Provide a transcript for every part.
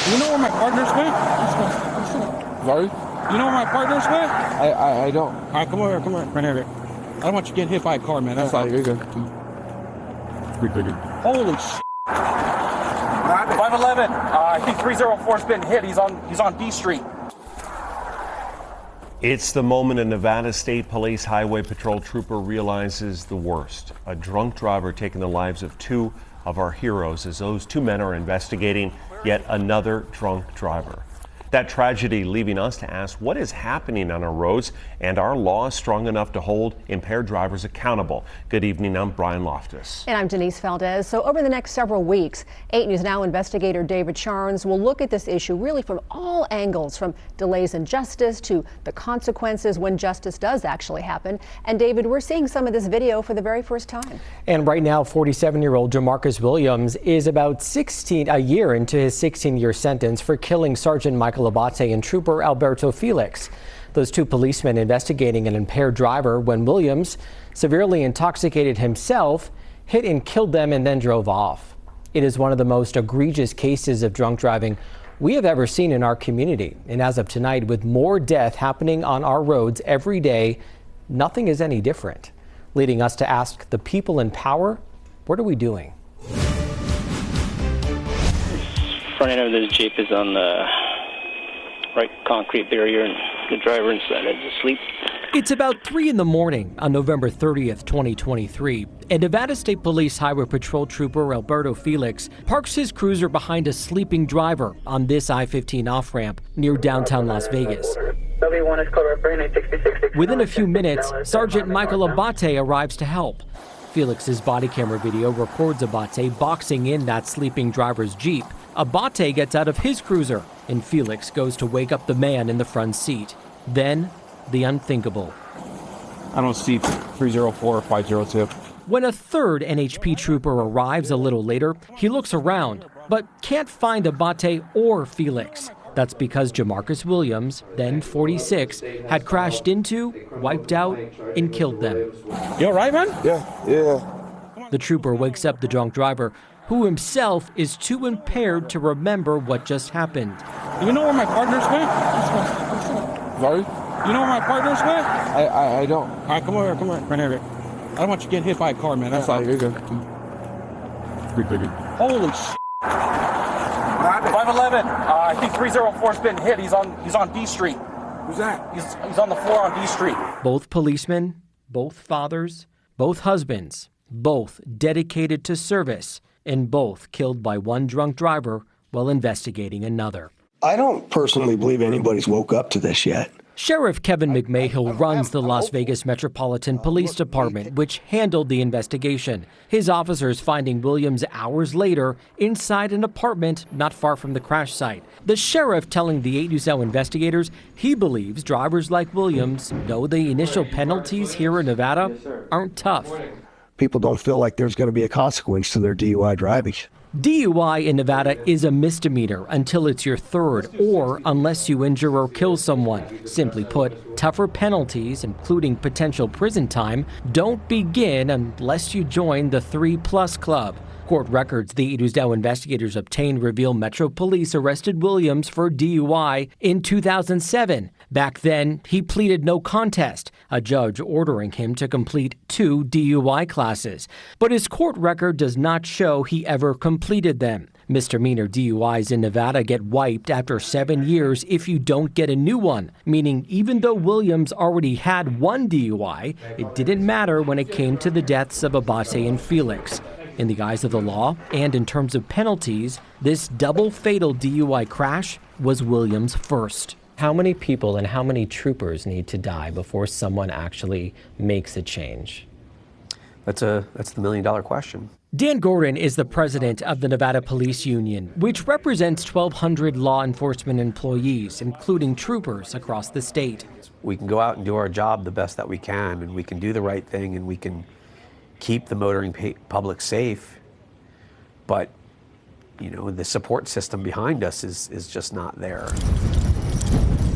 You know where my partner's with? Sorry? You know where my partner's with? I don't. All right, come over here, right here. I don't want you getting hit by a car, man. That's all. You're good. Holy shit. 511. I think 304's been hit. He's on D Street. It's the moment a Nevada State Police Highway Patrol trooper realizes the worst. A drunk driver taking the lives of two of our heroes as those two men are investigating yet another drunk driver. That tragedy leaving us to ask what is happening on our roads and are laws strong enough to hold impaired drivers accountable. Good evening, I'm Brian Loftus. And I'm Denise Valdez. So over the next several weeks, 8 News Now investigator David Charnes will look at this issue really from all angles, from delays in justice to the consequences when justice does actually happen. And David, we're seeing some of this video for the very first time. And right now, 47-year-old Jamarcus Williams is about a year into his 16-year sentence for killing Sergeant Michael Abate and Trooper Alberto Felix. Those two policemen investigating an impaired driver when Williams, severely intoxicated himself, hit and killed them and then drove off. It is one of the most egregious cases of drunk driving we have ever seen in our community. And as of tonight, with more death happening on our roads every day, nothing is any different. Leading us to ask the people in power, what are we doing? Front end of this Jeep is on the right concrete barrier and the driver inside is asleep. It's about 3 in the morning on November 30th, 2023, and Nevada State Police Highway Patrol Trooper Alberto Felix parks his cruiser behind a sleeping driver on this I-15 off-ramp near downtown Las Vegas. Within a few minutes, Sergeant Michael Abate arrives to help. Felix's body camera video records Abate boxing in that sleeping driver's Jeep. Abate gets out of his cruiser, and Felix goes to wake up the man in the front seat. Then, the unthinkable. I don't see 304 or 502. When a third NHP trooper arrives a little later, he looks around, but can't find Abate or Felix. That's because Jamarcus Williams, then 46, had crashed into, wiped out, and killed them. You all right, man? Yeah. The trooper wakes up the drunk driver, who himself is too impaired to remember what just happened. You know where my partner's with? Sorry? You know where my partner's with? I don't. All right, come over here, right here. I don't want you getting hit by a car, man. That's all. You're good. Holy shit. 511. I think 304's been hit. He's on D Street. Who's that? He's on the floor on D Street. Both policemen, both fathers, both husbands, both dedicated to service, and both killed by one drunk driver while investigating another. I don't personally believe anybody's woke up to this yet. Sheriff Kevin McMahill runs the Las Vegas Metropolitan Police Department, which handled the investigation. His officers finding Williams hours later inside an apartment not far from the crash site. The sheriff telling the 8 News Now investigators he believes drivers like Williams know the initial penalties here in Nevada aren't tough. People don't feel like there's going to be a consequence to their DUI driving. DUI in Nevada is a misdemeanor until it's your third, or unless you injure or kill someone. Simply put, tougher penalties, including potential prison time, don't begin unless you join the 3+ Club. Court records the 8 News Now investigators obtained reveal Metro Police arrested Williams for DUI in 2007. Back then, he pleaded no contest, a judge ordering him to complete 2 DUI classes. But his court record does not show he ever completed them. Misdemeanor DUIs in Nevada get wiped after 7 years if you don't get a new one, meaning even though Williams already had 1 DUI, it didn't matter when it came to the deaths of Abate and Felix. In the eyes of the law, and in terms of penalties, this double fatal DUI crash was Williams' first. How many people and how many troopers need to die before someone actually makes a change? That's the $1 million question. Dan Gordon is the president of the Nevada Police Union, which represents 1,200 law enforcement employees, including troopers across the state. We can go out and do our job the best that we can, and we can do the right thing, and we can keep the motoring public safe, but the support system behind us is just not there.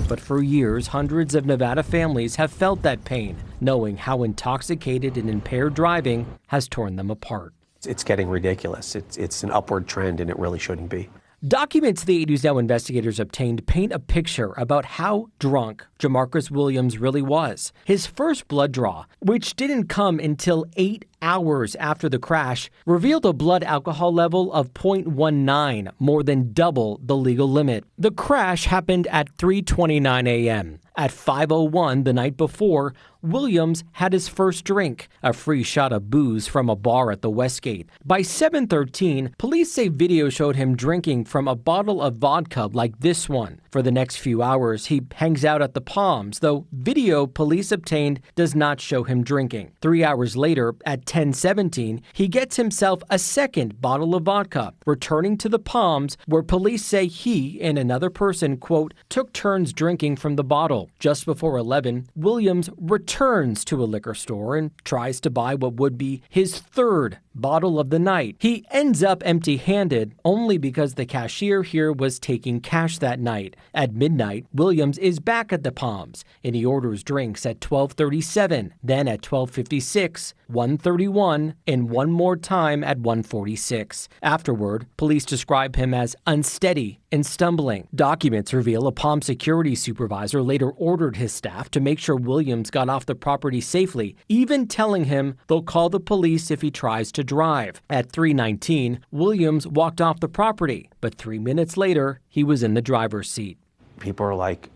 But for years, hundreds of Nevada families have felt that pain, knowing how intoxicated and impaired driving has torn them apart. It's getting ridiculous. It's an upward trend, and it really shouldn't be. Documents the 8 News Now investigators obtained paint a picture about how drunk Jamarcus Williams really was. His first blood draw, which didn't come until 8 hours after the crash, revealed a blood alcohol level of 0.19, more than double the legal limit. The crash happened at 3:29 a.m. At 5:01 the night before, Williams had his first drink, a free shot of booze from a bar at the Westgate. By 7:13, police say video showed him drinking from a bottle of vodka like this one. For the next few hours, he hangs out at the Palms, though video police obtained does not show him drinking. 3 hours later, at 10:17, he gets himself a second bottle of vodka, returning to the Palms, where police say he and another person, quote, took turns drinking from the bottle. Just before 11, Williams returns to a liquor store and tries to buy what would be his third bottle of the night. He ends up empty-handed only because the cashier here was taking cash that night. At midnight, Williams is back at the Palms, and he orders drinks at 12:37, then at 12:56, 1:31, and one more time at 1:46. Afterward, police describe him as unsteady and stumbling. Documents reveal a Palm security supervisor later ordered his staff to make sure Williams got off the property safely, even telling him they'll call the police if he tries to drive. At 3:19, Williams walked off the property, but 3 minutes later, he was in the driver's seat. People are like,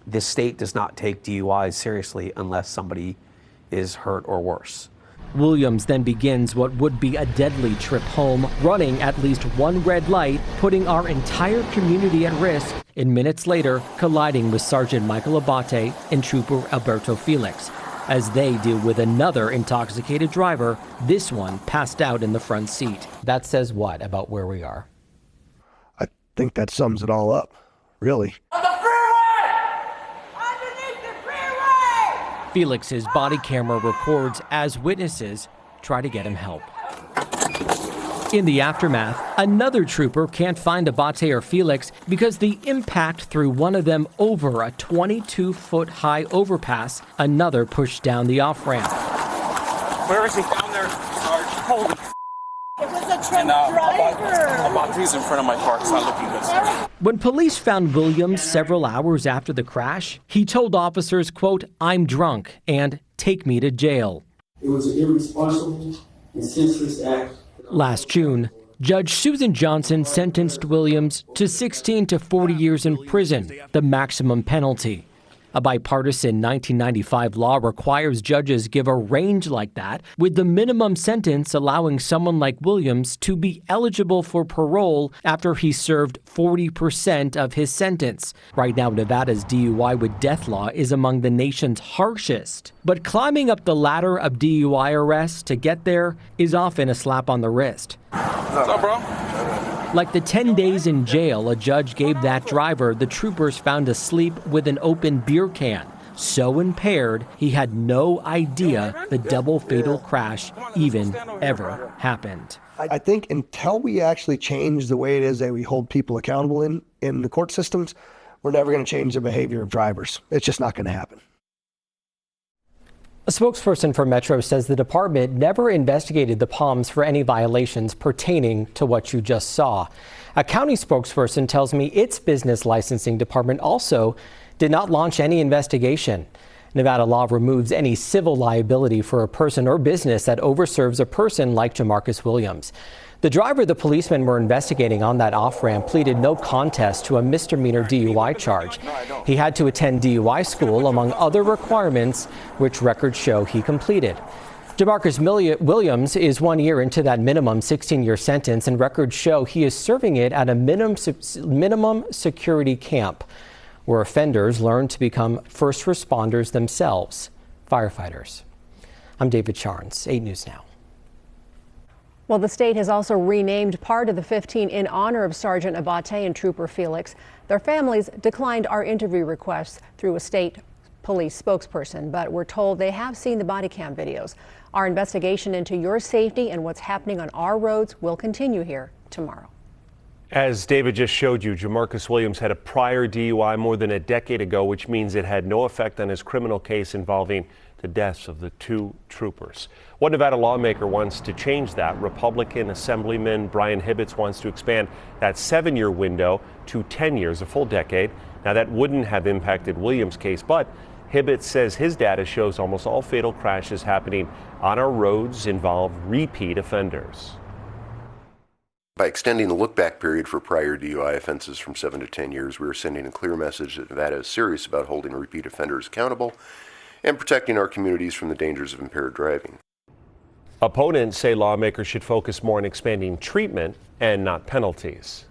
this state does not take DUIs seriously unless somebody is hurt or worse. Williams then begins what would be a deadly trip home, running at least one red light, putting our entire community at risk, and minutes later, colliding with Sergeant Michael Abate and Trooper Alberto Felix, as they deal with another intoxicated driver, this one passed out in the front seat. That says what about where we are? I think that sums it all up, really. On the freeway! Underneath the freeway! Felix's body camera records as witnesses try to get him help. In the aftermath, another trooper can't find Abate or Felix because the impact threw one of them over a 22-foot-high overpass, another pushed down the off-ramp. Where is he? Down there, Sarge. Holy It was a drunk driver. Abate's in front of my car. It's not looking good, sir. When police found Williams several hours after the crash, he told officers, quote, "I'm drunk and take me to jail." It was an irresponsible and senseless act. Last June, Judge Susan Johnson sentenced Williams to 16 to 40 years in prison, the maximum penalty. A bipartisan 1995 law requires judges give a range like that, with the minimum sentence allowing someone like Williams to be eligible for parole after he served 40% of his sentence. Right now, Nevada's DUI with death law is among the nation's harshest. But climbing up the ladder of DUI arrests to get there is often a slap on the wrist. What's up, bro? Like the 10 days in jail a judge gave that driver the troopers found asleep with an open beer can, so impaired he had no idea the double fatal crash even ever happened. I think until we actually change the way it is that we hold people accountable in the court systems, we're never going to change the behavior of drivers. It's just not going to happen. A spokesperson for Metro says the department never investigated the Palms for any violations pertaining to what you just saw. A county spokesperson tells me its business licensing department also did not launch any investigation. Nevada law removes any civil liability for a person or business that overserves a person like Jamarcus Williams. The driver the policemen were investigating on that off-ramp pleaded no contest to a misdemeanor DUI charge. He had to attend DUI school, among other requirements, which records show he completed. Jamarcus Williams is 1 year into that minimum 16-year sentence, and records show he is serving it at a minimum security camp, where offenders learn to become first responders themselves, firefighters. I'm David Charnes, 8 News Now. Well, the state has also renamed part of the 15 in honor of Sergeant Abate and Trooper Felix. Their families declined our interview requests through a state police spokesperson, but we're told they have seen the body cam videos. Our investigation into your safety and what's happening on our roads will continue here tomorrow. As David just showed you, Jamarcus Williams had a prior DUI more than a decade ago, which means it had no effect on his criminal case involving the deaths of the two troopers. One Nevada lawmaker wants to change that. Republican Assemblyman Brian Hibbets wants to expand that 7-year window to 10 years, a full decade. Now, that wouldn't have impacted Williams' case, but Hibbets says his data shows almost all fatal crashes happening on our roads involve repeat offenders. By extending the look-back period for prior DUI offenses from 7 to 10 years, we are sending a clear message that Nevada is serious about holding repeat offenders accountable and protecting our communities from the dangers of impaired driving. Opponents say lawmakers should focus more on expanding treatment and not penalties.